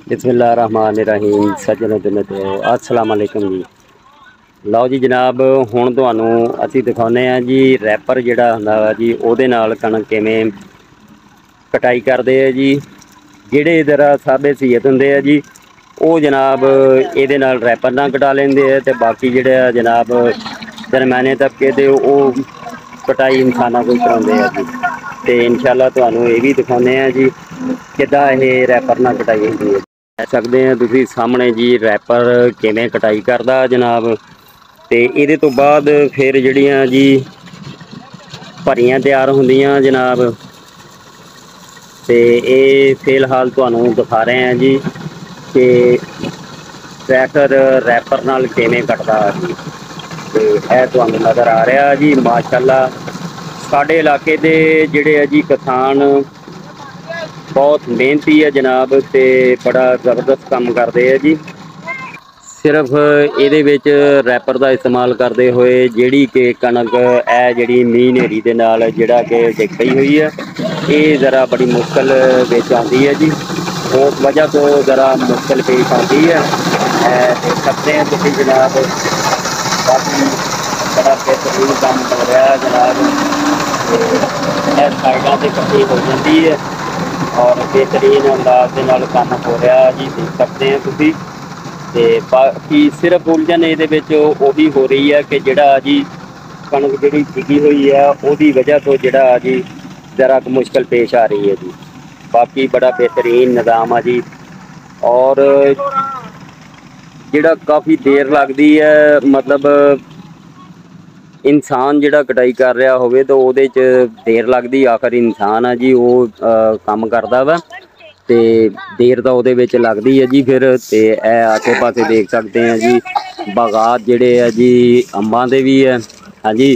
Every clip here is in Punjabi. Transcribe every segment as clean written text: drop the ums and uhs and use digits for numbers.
बिस्मिल्लाहिर्रहमानिर्रहीम सज्जनों ते मित्रों अस्सलाम वालेकुम जी। ਲਓ ਜੀ ਜਨਾਬ, ਹੁਣ ਤੁਹਾਨੂੰ ਅਸੀਂ ਦਿਖਾਉਂਦੇ ਹਾਂ ਜੀ ਰੈਪਰ ਜਿਹੜਾ ਹੁੰਦਾ ਵਾ ਜੀ ਉਹਦੇ ਨਾਲ ਕਣਕ ਕਿਵੇਂ ਕਟਾਈ ਕਰਦੇ ਆ ਜੀ। ਜਿਹੜੇ ਜ਼ਰਾ ਸਾਬੇ ਸੀਅਤ ਹੁੰਦੇ ਆ ਜੀ ਉਹ ਜਨਾਬ ਇਹਦੇ ਨਾਲ ਰੈਪਰ ਨਾਲ ਕਟਾ ਲੈਂਦੇ ਆ, ਤੇ ਬਾਕੀ ਜਿਹੜੇ ਆ ਜਨਾਬ ਦਰਮਿਆਨੇ ਤਬਕੇ ਦੇ ਉਹ ਕਟਾਈ ਇਨਸਾਨਾਂ ਕੋਲ ਕਰਾਉਂਦੇ ਆ ਜੀ। ਤੇ ਇਨਸ਼ਾਅੱਲਾ ਤੁਹਾਨੂੰ ਇਹ ਵੀ ਦਿਖਾਉਂਦੇ ਆ ਜੀ ਕਿੱਦਾਂ ਇਹ ਰੈਪਰ ਨਾਲ ਕਟਾਈ ਹੁੰਦੀ ਹੈ। ਦੇਖ ਸਕਦੇ ਆ ਤੁਸੀਂ ਸਾਹਮਣੇ ਜੀ ਰੈਪਰ ਕਿਵੇਂ ਕਟਾਈ ਕਰਦਾ ਜਨਾਬ। ਤੇ ਇਹਦੇ ਤੋਂ ਬਾਅਦ ਫਿਰ ਜਿਹੜੀਆਂ ਜੀ ਭਰੀਆਂ ਤਿਆਰ ਹੁੰਦੀਆਂ ਜਨਾਬ, ਤੇ ਇਹ ਫਿਲਹਾਲ ਤੁਹਾਨੂੰ ਦਿਖਾ ਰਹੇ ਹਾਂ ਜੀ ਕਿ ਟਰੈਕਟਰ ਰੈਪਰ ਨਾਲ ਕਿਵੇਂ ਕੱਟਦਾ ਜੀ। ਤੇ ਇਹ ਤੁਹਾਨੂੰ ਨਜ਼ਰ ਆ ਰਿਹਾ ਜੀ। ਮਾਸ਼ਾਅੱਲਾ ਸਾਡੇ ਇਲਾਕੇ ਦੇ ਜਿਹੜੇ ਆ ਜੀ ਕਿਸਾਨ ਬਹੁਤ ਮਿਹਨਤੀ ਹੈ ਜਨਾਬ, ਤੇ ਬੜਾ ਜ਼ਬਰਦਸਤ ਕੰਮ ਕਰਦੇ ਆ ਜੀ। ਸਿਰਫ ਇਹਦੇ ਵਿੱਚ ਰੈਪਰ ਦਾ ਇਸਤੇਮਾਲ ਕਰਦੇ ਹੋਏ ਜਿਹੜੀ ਕਿ ਕਣਕ ਇਹ ਜਿਹੜੀ ਮੀਂਹ ਹਨੇਰੀ ਦੇ ਨਾਲ ਜਿਹੜਾ ਕਿ ਡਿੱਗ ਪਈ ਹੋਈ ਹੈ, ਇਹ ਜ਼ਰਾ ਬੜੀ ਮੁਸ਼ਕਿਲ ਵਿੱਚ ਆਉਂਦੀ ਹੈ ਜੀ। ਉਸ ਵਜ੍ਹਾ ਤੋਂ ਜ਼ਰਾ ਮੁਸ਼ਕਿਲ ਪੇਸ਼ ਆਉਂਦੀ ਹੈ। ਦੇਖ ਸਕਦੇ ਹਾਂ ਤੁਸੀਂ ਜਨਾਬ, ਕਾਫੀ ਬੜਾ ਬਿਹਤਰੀਨ ਕੰਮ ਹੋ ਰਿਹਾ ਜਨਾਬ। ਇਹ ਸਾਈਡਾਂ 'ਤੇ ਇਕੱਠੀ ਹੋ ਜਾਂਦੀ ਹੈ ਔਰ ਬਿਹਤਰੀਨ ਅੰਦਾਜ਼ ਦੇ ਨਾਲ ਕੰਮ ਹੋ ਰਿਹਾ ਜੀ, ਦੇਖ ਸਕਦੇ ਹੋ ਤੁਸੀਂ। ਤੇ ਬਾਕੀ ਸਿਰਫ ਉਲਝਣ ਇਹਦੇ ਵਿੱਚ ਉਹੀ ਹੋ ਰਹੀ ਹੈ ਕਿ ਜਿਹੜਾ ਜੀ ਕਣਕ ਜਿਹੜੀ ਡਿੱਗੀ ਹੋਈ ਹੈ ਉਹਦੀ ਵਜ੍ਹਾ ਤੋਂ ਜਿਹੜਾ ਜੀ ਜ਼ਰਾ ਕੁ ਮੁਸ਼ਕਿਲ ਪੇਸ਼ ਆ ਰਹੀ ਹੈ ਜੀ। ਬਾਕੀ ਬੜਾ ਬਿਹਤਰੀਨ ਨਿਜ਼ਾਮ ਆ ਜੀ। ਔਰ ਜਿਹੜਾ ਕਾਫੀ ਦੇਰ ਲੱਗਦੀ ਹੈ, ਮਤਲਬ ਇਨਸਾਨ ਜਿਹੜਾ ਕਟਾਈ ਕਰ ਰਿਹਾ ਹੋਵੇ ਤਾਂ ਉਹਦੇ 'ਚ ਦੇਰ ਲੱਗਦੀ, ਆਖਰ ਇਨਸਾਨ ਆ ਜੀ ਉਹ ਕੰਮ ਕਰਦਾ ਵਾ ਤੇ ਦੇਰ ਤਾਂ ਉਹਦੇ ਵਿੱਚ ਲੱਗਦੀ ਹੈ ਜੀ। ਫਿਰ ਤੇ ਇਹ ਆਸੇ ਪਾਸੇ ਦੇਖ ਸਕਦੇ ਆ ਜੀ ਬਾਗਾਤ ਜਿਹੜੇ ਆ ਜੀ ਅੰਬਾਂ ਦੇ ਵੀ ਹੈ ਹਾਂਜੀ,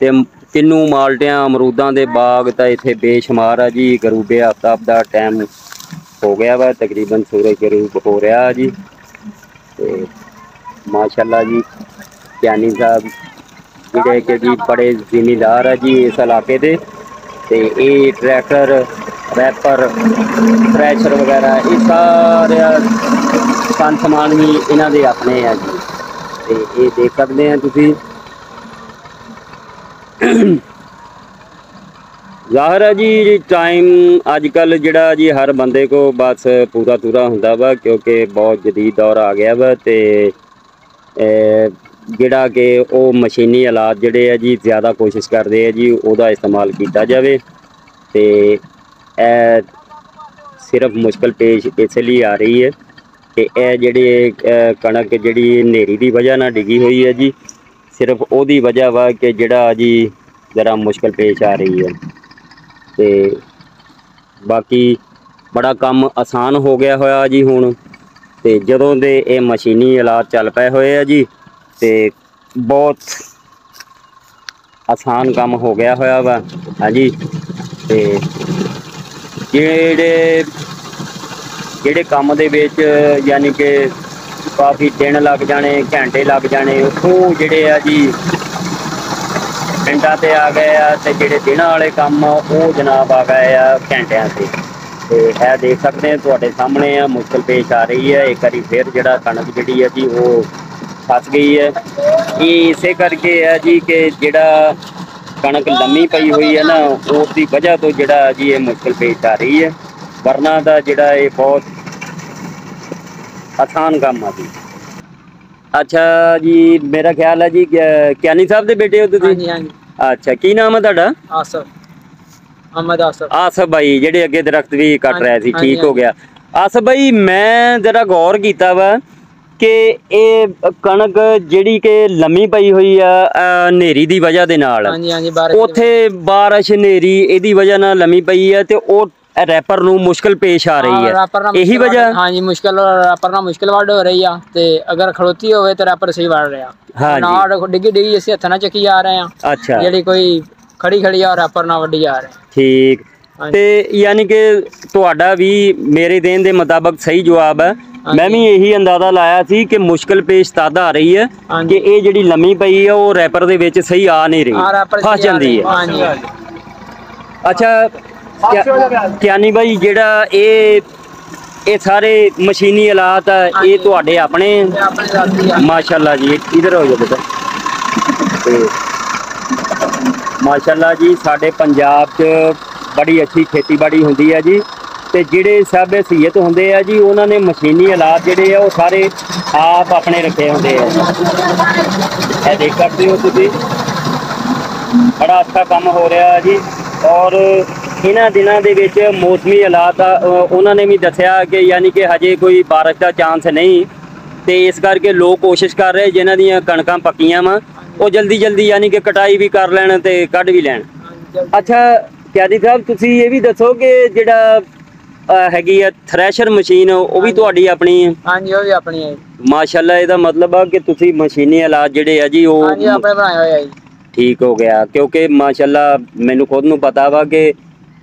ਤੇ ਕਿੰਨੂ ਮਾਲਟਿਆਂ ਅਮਰੂਦਾਂ ਦੇ ਬਾਗ ਤਾਂ ਇੱਥੇ ਬੇਸ਼ੁਮਾਰ ਆ ਜੀ। ਗਰੂਬੇ ਆਫਤਾਬ ਦਾ ਟਾਈਮ ਹੋ ਗਿਆ ਵਾ, ਤਕਰੀਬਨ ਸੂਰਜ ਗਰੂਬ ਹੋ ਰਿਹਾ ਜੀ। ਤੇ ਮਾਸ਼ਾਅੱਲਾ ਜੀ ਗਿਆਨੀ ਸਾਹਿਬ ਜਿਹੜੇ ਕਿ ਜੀ ਬੜੇ ਜ਼ਿਮੀਂਦਾਰ ਆ ਜੀ ਇਸ ਇਲਾਕੇ ਦੇ, ਤੇ ਇਹ ਟਰੈਕਟਰ ਰੈਪਰ ਥ੍ਰੈਸ਼ਰ ਵਗੈਰਾ ਇਹ ਸਾਰਿਆ ਸੰਨ ਸਮਾਨ ਵੀ ਇਹਨਾਂ ਦੇ ਆਪਣੇ ਆ ਜੀ। ਤੇ ਇਹ ਦੇਖ ਸਕਦੇ ਆ ਤੁਸੀਂ। ਜ਼ਾਹਰ ਹੈ ਜੀ ਟਾਈਮ ਅੱਜ ਕੱਲ੍ਹ ਜਿਹੜਾ ਜੀ ਹਰ ਬੰਦੇ ਕੋ ਬਸ ਪੂਰਾ ਹੁੰਦਾ ਵਾ, ਕਿਉਂਕਿ ਬਹੁਤ ਜਦੀਦ ਦੌਰ ਆ ਗਿਆ ਵਾ। ਤੇ ਜਿਹੜਾ ਕਿ ਉਹ ਮਸ਼ੀਨੀ ਹਾਲਾਤ ਜਿਹੜੇ ਆ ਜੀ ਜ਼ਿਆਦਾ ਕੋਸ਼ਿਸ਼ ਕਰਦੇ ਆ ਜੀ ਉਹਦਾ ਇਸਤੇਮਾਲ ਕੀਤਾ ਜਾਵੇ। ਤੇ ਇਹ ਸਿਰਫ ਮੁਸ਼ਕਿਲ ਪੇਸ਼ ਇਸ ਲਈ ਆ ਰਹੀ ਹੈ ਕਿ ਇਹ ਜਿਹੜੇ ਕਣਕ ਜਿਹੜੀ ਹਨੇਰੀ ਦੀ ਵਜ੍ਹਾ ਨਾਲ ਡਿੱਗੀ ਹੋਈ ਹੈ ਜੀ, ਸਿਰਫ ਉਹਦੀ ਵਜ੍ਹਾ ਵਾ ਕਿ ਜਿਹੜਾ ਜੀ ਜ਼ਰਾ ਮੁਸ਼ਕਿਲ ਪੇਸ਼ ਆ ਰਹੀ ਹੈ। ਤੇ ਬਾਕੀ ਬੜਾ ਕੰਮ ਆਸਾਨ ਹੋ ਗਿਆ ਹੋਇਆ ਜੀ ਹੁਣ। ਤੇ ਜਦੋਂ ਦੇ ਇਹ ਮਸ਼ੀਨੀ ਹਾਲਾਤ ਚੱਲ ਪਏ ਹੋਏ ਆ ਜੀ ਤੇ ਬਹੁਤ ਆਸਾਨ ਕੰਮ ਹੋ ਗਿਆ ਹੋਇਆ ਵਾ ਹਾਂਜੀ। ਤੇ ਜਿਹੜੇ ਕੰਮ ਦੇ ਵਿੱਚ ਯਾਨੀ ਕਿ ਕਾਫੀ ਦਿਨ ਲੱਗ ਜਾਣੇ, ਘੰਟੇ ਲੱਗ ਜਾਣੇ, ਉਹ ਜਿਹੜੇ ਆ ਜੀ ਮਿੰਟਾਂ 'ਤੇ ਆ ਗਏ ਆ। ਤੇ ਜਿਹੜੇ ਦਿਨਾਂ ਵਾਲੇ ਕੰਮ ਆ ਉਹ ਜਨਾਬ ਆ ਗਏ ਆ ਘੰਟਿਆਂ 'ਤੇ। ਤੇ ਇਹ ਦੇਖ ਸਕਦੇ ਆ ਤੁਹਾਡੇ ਸਾਹਮਣੇ ਆ ਮੁਸ਼ਕਿਲ ਪੇਸ਼ ਆ ਰਹੀ ਹੈ। ਇੱਕ ਵਾਰੀ ਫਿਰ ਜਿਹੜਾ ਕਣਕ ਜਿਹੜੀ ਹੈ ਜੀ ਉਹ ਫਸ ਗਈ ਹੈ। ਇਹ ਇਸੇ ਕਰਕੇ ਹੈ ਜੀ ਕਿ ਜਿਹੜਾ ਕਣਕ ਲੰਮੀ ਪਈ ਹੋਈ ਹੈ ਨਾ, ਉਸ ਦੀ ਵਜ੍ਹਾ ਤੋਂ ਜਿਹੜਾ ਜੀ ਇਹ ਮੁਸ਼ਕਿਲ ਪੇਸ਼ ਆ ਰਹੀ ਹੈ। ਵਰਨਾ ਦਾ ਜਿਹੜਾ ਇਹ ਬਹੁਤ ਆਸਾਨ ਕੰਮ ਆ ਜੀ। ਅੱਛਾ ਜੀ, ਮੇਰਾ ਖਿਆਲ ਹੈ ਜੀ ਗਿਆਨੀ ਸਾਹਿਬ ਦੇ ਬੇਟੇ ਹੋ ਤੁਸੀਂ? ਹਾਂਜੀ। ਅੱਛਾ, ਕੀ ਨਾਮ ਹੈ ਤੁਹਾਡਾ? ਆਸਫ ਅਹਿਮਦ। ਆਸਫ ਭਾਈ ਜਿਹੜੇ ਅੱਗੇ ਦਰਖਤ ਵੀ ਕੱਟ ਰਿਹਾ ਸੀ, ਠੀਕ ਹੋ ਗਿਆ। ਆਸਫ ਭਾਈ ਮੈਂ ਜਰਾ ਗੌਰ ਕੀਤਾ ਵਾ ਕਿ ਇਹ ਕਣਕ ਜਿਹੜੀ ਕਿ ਲੰਮੀ ਪਈ ਹੋਈ ਆ ਹਨੇਰੀ ਦੀ ਵਜ੍ਹਾ ਦੇ ਨਾਲ, ਉੱਥੇ ਬਾਰਿਸ਼ ਹਨੇਰੀ ਇਹਦੀ ਵਜ੍ਹਾ ਨਾਲ ਲੰਮੀ ਪਈ ਹੈ ਤੇ ਉਹ ਰੈਪਰ ਨੂੰ ਮੁਸ਼ਕਿਲ ਪੇਸ਼ ਆ ਰਹੀ ਹੈ, ਇਹੀ ਵਜ੍ਹਾ? ਹਾਂਜੀ, ਮੁਸ਼ਕਿਲ ਰੈਪਰ ਨਾਲ ਮੁਸ਼ਕਿਲ ਵੱਢ ਹੋ ਰਹੀ ਆ। ਤੇ ਅਗਰ ਖਲੋਤੀ ਹੋਵੇ ਤੇ ਰੈਪਰ ਸਹੀ ਵੱਢ ਰਿਹਾ। ਨਾਲ ਡਿੱਗੀ ਅਸੀਂ ਹੱਥਾਂ ਨਾਲ ਚੱਕੀ ਜਾ ਰਹੇ ਆ। ਅੱਛਾ, ਜਿਹੜੀ ਕੋਈ ਖੜੀ ਆ ਰੈਪਰ ਨਾਲ ਵੱਢੀ ਜਾ ਰਹੇ। ਠੀਕ। ਤੇ ਯਾਨੀ ਕਿ ਤੁਹਾਡਾ ਵੀ ਮੇਰੇ ਦੇਣ ਦੇ ਮੁਤਾਬਕ ਸਹੀ ਜਵਾਬ ਹੈ। ਮੈਂ ਵੀ ਇਹੀ ਅੰਦਾਜ਼ਾ ਲਾਇਆ ਸੀ ਕਿ ਮੁਸ਼ਕਿਲ ਪੇਸ਼ ਤਦ ਆ ਰਹੀ ਹੈ ਕਿ ਇਹ ਜਿਹੜੀ ਲੰਮੀ ਪਈ ਹੈ ਉਹ ਰੈਪਰ ਦੇ ਵਿੱਚ ਸਹੀ ਆ ਨਹੀਂ ਰਹੀ, ਫਸ ਜਾਂਦੀ ਹੈ। ਅੱਛਾ ਕਿਆਨੀ ਬਾਈ ਜਿਹੜਾ ਇਹ ਸਾਰੇ ਮਸ਼ੀਨੀ ਹਾਲਾਤ ਆ ਇਹ ਤੁਹਾਡੇ ਆਪਣੇ ਮਾਸ਼ਾਅੱਲਾ ਜੀ ਇਧਰ ਹੋ ਜਾ ਬੇਟਾ ਤੇ ਮਾਸ਼ਾਅੱਲਾ ਜੀ ਸਾਡੇ ਪੰਜਾਬ 'ਚ ਬੜੀ ਅੱਛੀ ਖੇਤੀਬਾੜੀ ਹੁੰਦੀ ਹੈ ਜੀ ਤੇ ਜਿਹੜੇ ਸਭ ਸਹੀਅਤ ਹੁੰਦੇ ਆ ਜੀ ਉਹਨਾਂ ਨੇ ਮਸ਼ੀਨੀ ਹਾਲਾਤ ਜਿਹੜੇ ਆ ਉਹ ਸਾਰੇ ਆਪ ਆਪਣੇ ਰੱਖੇ ਹੁੰਦੇ ਆ ਇਹ ਦੇਖ ਸਕਦੇ ਹੋ ਤੁਸੀਂ ਬੜਾ ਅੱਛਾ ਕੰਮ ਹੋ ਰਿਹਾ ਜੀ ਔਰ ਇਹਨਾਂ ਦਿਨਾਂ ਦੇ ਵਿੱਚ ਮੌਸਮੀ ਹਾਲਾਤ ਉਹਨਾਂ ਨੇ ਵੀ ਦੱਸਿਆ ਕਿ ਯਾਨੀ ਕਿ ਹਜੇ ਕੋਈ ਬਾਰਿਸ਼ ਦਾ ਚਾਂਸ ਨਹੀਂ ਤੇ ਇਸ ਕਰਕੇ ਲੋਕ ਕੋਸ਼ਿਸ਼ ਕਰ ਰਹੇ ਜਿਨ੍ਹਾਂ ਦੀਆਂ ਕਣਕਾਂ ਪੱਕੀਆਂ ਵਾ ਉਹ ਜਲਦੀ ਜਲਦੀ ਯਾਨੀ ਕਿ ਕਟਾਈ ਵੀ ਕਰ ਲੈਣ ਤੇ ਕੱਢ ਵੀ ਲੈਣ। ਅੱਛਾ ਕਿਆਦੀ ਸਾਹਿਬ ਤੁਸੀਂ ਇਹ ਵੀ ਦੱਸੋ ਕਿ ਜਿਹੜਾ ਹੈਗੀ ਆ ਥ੍ਰੈਸ਼ਰ ਮਸ਼ੀਨ ਉਹ ਵੀ ਤੁਹਾਡੀ ਆਪਣੀ ਹੈ? ਹਾਂਜੀ ਉਹ ਵੀ ਆਪਣੀ ਹੈ ਮਾਸ਼ਾਅੱਲਾ ਇਹਦਾ ਮਤਲਬ ਆ ਕਿ ਤੁਸੀਂ ਮਸ਼ੀਨੀ ਹਾਲਾਤ ਜਿਹੜੇ ਆ ਜੀ ਉਹ ਹਾਂਜੀ ਆਪਣੇ ਬਣਾਏ ਹੋਏ ਆ ਜੀ। ਠੀਕ ਹੋ ਗਿਆ ਕਿਉਂਕਿ ਮਾਸ਼ਾਅੱਲਾ ਮੈਨੂੰ ਖੁਦ ਨੂੰ ਪਤਾ ਵਾ ਕਿ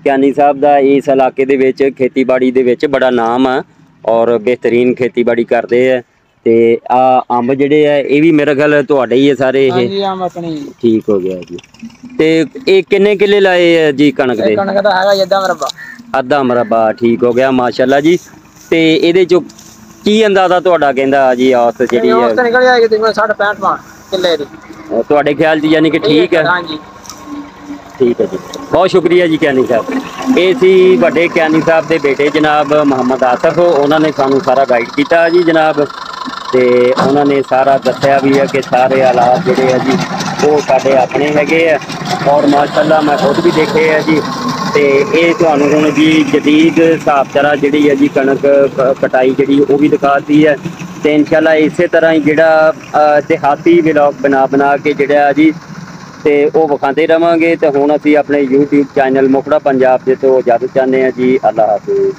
ਕਿਆਨੀ ਸਾਹਿਬ ਦਾ ਇਸ ਇਲਾਕੇ ਦੇ ਵਿੱਚ ਖੇਤੀਬਾੜੀ ਦੇ ਵਿੱਚ ਬੜਾ ਨਾਮ ਆ ਔਰ ਬਿਹਤਰੀਨ ਖੇਤੀਬਾੜੀ ਕਰਦੇ ਆ ਤੇ ਆ ਅੰਬ ਜਿਹੜੇ ਆ ਇਹ ਵੀ ਮੇਰੇ ਖਿਆਲ ਤੁਹਾਡੇ ਹੀ ਆ ਸਾਰੇ ਇਹ? ਹਾਂਜੀ ਅੰਬ ਆਪਣੇ ਠੀਕ ਹੋ ਗਿਆ ਜੀ। ਤੇ ਇਹ ਕਿੰਨੇ ਕਿੱਲੇ ਲਾਏ ਆ ਜੀ ਕਣਕ ਦੇ? ਕਣਕ ਦਾ ਹੈਗਾ ਅੱਧਾ ਮਰਬਾ। ਅੱਧਾ ਮਰਬਾ ਠੀਕ ਹੋ ਗਿਆ ਮਾਸ਼ਾਅੱਲਾ ਜੀ। ਤੇ ਇਹਦੇ ਚੋਂ ਕੀ ਅੰਦਾਜ਼ਾ ਤੁਹਾਡਾ ਕਹਿੰਦਾ ਜੀ ਔਸਤ ਜਿਹੜੀ ਹੈ? ਔਸਤ ਨਿਕਲ ਜਾਏਗੀ ਤਕਰੀਬਨ 60-65 ਮਣ ਕਿੱਲੇ ਦੀ। ਤੁਹਾਡੇ ਖਿਆਲ 'ਚ ਯਾਨੀ ਕਿ ਠੀਕ ਹੈ? ਹਾਂਜੀ ਠੀਕ ਹੈ ਜੀ ਬਹੁਤ ਸ਼ੁਕਰੀਆ ਜੀ ਕਿਆਨੀ ਸਾਹਿਬ। ਇਹ ਸੀ ਵੱਡੇ ਕਿਆਨੀ ਸਾਹਿਬ ਦੇ ਬੇਟੇ ਜਨਾਬ ਮੁਹੰਮਦ ਆਸਫ ਉਹਨਾਂ ਨੇ ਸਾਨੂੰ ਸਾਰਾ ਗਾਈਡ ਕੀਤਾ ਜੀ ਜਨਾਬ ਤੇ ਉਹਨਾਂ ਨੇ ਸਾਰਾ ਦੱਸਿਆ ਵੀ ਹੈ ਕਿ ਸਾਰੇ ਹਾਲਾਤ ਜਿਹੜੇ ਆ ਜੀ ਉਹ ਸਾਡੇ ਆਪਣੇ ਹੈਗੇ ਆ ਔਰ ਮਾਸ਼ਾਅੱਲਾ ਮੈਂ ਖੁਦ ਵੀ ਦੇਖੇ ਆ ਜੀ ਤੇ ਇਹ ਤੁਹਾਨੂੰ ਹੁਣ ਜੀ ਜਦੀਦ ਹਿਸਾਬ ਤਰ੍ਹਾਂ ਜਿਹੜੀ ਹੈ ਜੀ ਕਣਕ ਕਟਾਈ ਜਿਹੜੀ ਉਹ ਵੀ ਦਿਖਾਤੀ ਹੈ ਤੇ ਇਨਸ਼ਾਅੱਲਾ ਇਸੇ ਤਰ੍ਹਾਂ ਹੀ ਜਿਹੜਾ ਦਿਹਾਤੀ ਵਲੌਗ ਬਣਾ ਕੇ ਜਿਹੜਾ ਜੀ ਤੇ ਉਹ ਵਿਖਾਉਂਦੇ ਰਵਾਂਗੇ ਤੇ ਹੁਣ ਅਸੀਂ ਆਪਣੇ YouTube ਚੈਨਲ ਮੁਖੜਾ ਪੰਜਾਬ ਦੇ ਤੋਂ ਇਜਾਜ਼ਤ ਚਾਹੁੰਦੇ ਹਾਂ ਜੀ। ਅੱਲਾ ਹਾਫਿਜ਼।